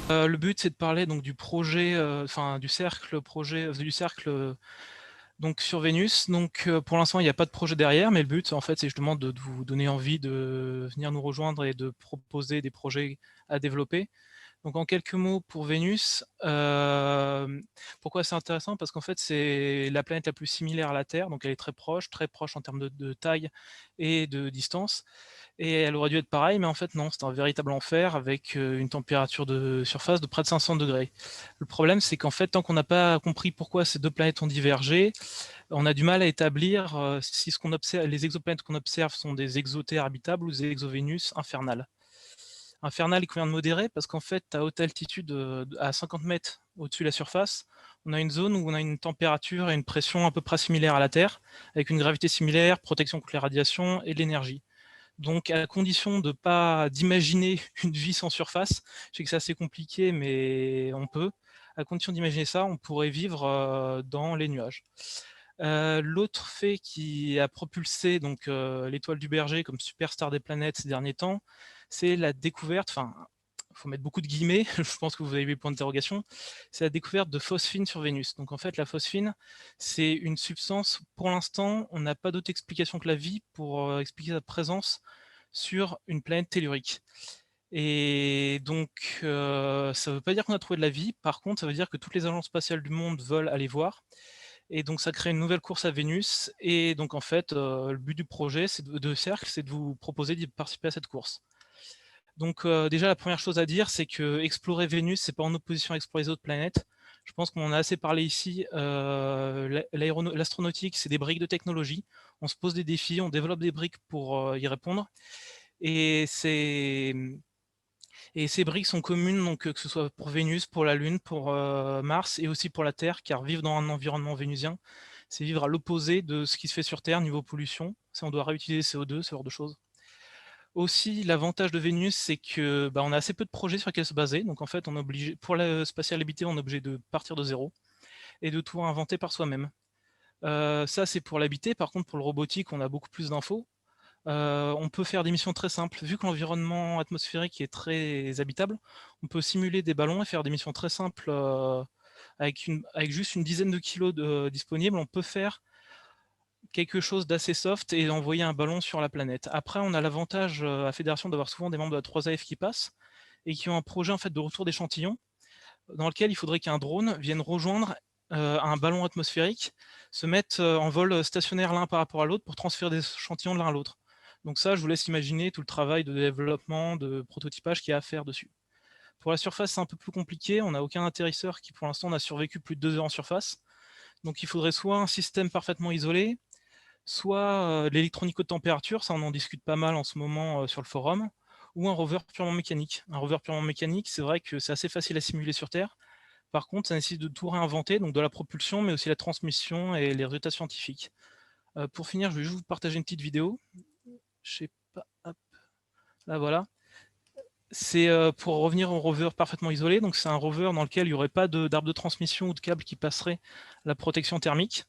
Le but, c'est de parler donc du projet, enfin du cercle donc sur Vénus. Donc pour l'instant, il n'y a pas de projet derrière, mais le but, en fait, c'est justement de vous donner envie de venir nous rejoindre et de proposer des projets à développer. Donc en quelques mots pour Vénus, pourquoi c'est intéressant? Parce qu'en fait, c'est la planète la plus similaire à la Terre, donc elle est très proche en termes de taille et de distance. Et elle aurait dû être pareille, mais en fait non, c'est un véritable enfer avec une température de surface de près de 500 degrés. Le problème, c'est qu'en fait, tant qu'on n'a pas compris pourquoi ces deux planètes ont divergé, on a du mal à établir si ce qu'on observe, les exoplanètes qu'on observe sont des exoterres habitables ou des exovénus infernales. Infernal, il convient de modérer parce qu'en fait, à haute altitude, à 50 mètres au-dessus de la surface, on a une zone où on a une température et une pression à peu près similaires à la Terre, avec une gravité similaire, protection contre les radiations et de l'énergie. Donc, à condition de pas d'imaginer une vie sans surface, je sais que c'est assez compliqué, mais on peut. À condition d'imaginer ça, on pourrait vivre dans les nuages. L'autre fait qui a propulsé donc l'étoile du Berger comme superstar des planètes ces derniers temps, c'est la découverte, enfin, il faut mettre beaucoup de guillemets, je pense que vous avez vu le point d'interrogation, c'est la découverte de phosphine sur Vénus. Donc en fait, la phosphine, c'est une substance, pour l'instant, on n'a pas d'autre explication que la vie pour expliquer sa présence sur une planète tellurique. Et donc, ça ne veut pas dire qu'on a trouvé de la vie, par contre, ça veut dire que toutes les agences spatiales du monde veulent aller voir. Et donc, ça crée une nouvelle course à Vénus. Et donc, en fait, le but du projet de Cercle, c'est de vous proposer d'y participer à cette course. Donc, déjà, la première chose à dire, c'est que explorer Vénus, c'est pas en opposition à explorer les autres planètes. Je pense qu'on en a assez parlé ici. L'astronautique, c'est des briques de technologie. On se pose des défis, on développe des briques pour y répondre. Et ces briques sont communes, donc que ce soit pour Vénus, pour la Lune, pour Mars et aussi pour la Terre, car vivre dans un environnement vénusien, c'est vivre à l'opposé de ce qui se fait sur Terre niveau pollution. Si on doit réutiliser CO2, ce genre de choses. Aussi, l'avantage de Vénus, c'est que on a assez peu de projets sur lesquels se baser. Donc en fait, on est obligé, pour la spatiale habitée, on est obligé de partir de zéro et de tout inventer par soi-même. Ça, c'est pour l'habiter. Par contre, pour le robotique, on a beaucoup plus d'infos. On peut faire des missions très simples. Vu que l'environnement atmosphérique est très habitable, on peut simuler des ballons et faire des missions très simples avec juste une dizaine de kilos disponibles. On peut faire quelque chose d'assez soft et envoyer un ballon sur la planète. Après, on a l'avantage à Fédération d'avoir souvent des membres de la 3AF qui passent et qui ont un projet en fait de retour d'échantillons dans lequel il faudrait qu'un drone vienne rejoindre un ballon atmosphérique, se mettre en vol stationnaire l'un par rapport à l'autre pour transférer des échantillons de l'un à l'autre. Donc ça, je vous laisse imaginer tout le travail de développement, de prototypage qu'il y a à faire dessus. Pour la surface, c'est un peu plus compliqué. On n'a aucun atterrisseur qui, pour l'instant, n'a survécu plus de 2 heures en surface. Donc il faudrait soit un système parfaitement isolé, soit l'électronique haute température, ça on en discute pas mal en ce moment sur le forum, ou un rover purement mécanique. Un rover purement mécanique, c'est vrai que c'est assez facile à simuler sur Terre. Par contre, ça nécessite de tout réinventer, donc de la propulsion, mais aussi la transmission et les résultats scientifiques. Pour finir, je vais juste vous partager une petite vidéo. Je sais pas, hop, là voilà. C'est pour revenir au rover parfaitement isolé, donc c'est un rover dans lequel il n'y aurait pas d'arbre de transmission ou de câble qui passerait la protection thermique.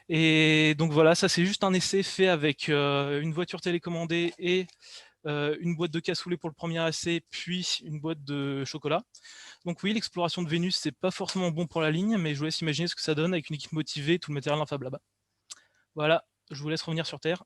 Et donc voilà, ça c'est juste un essai fait avec une voiture télécommandée et une boîte de cassoulet pour le premier essai, puis une boîte de chocolat. Donc oui, l'exploration de Vénus, c'est pas forcément bon pour la ligne, mais je vous laisse imaginer ce que ça donne avec une équipe motivée, tout le matériel infable là-bas. Voilà, je vous laisse revenir sur Terre.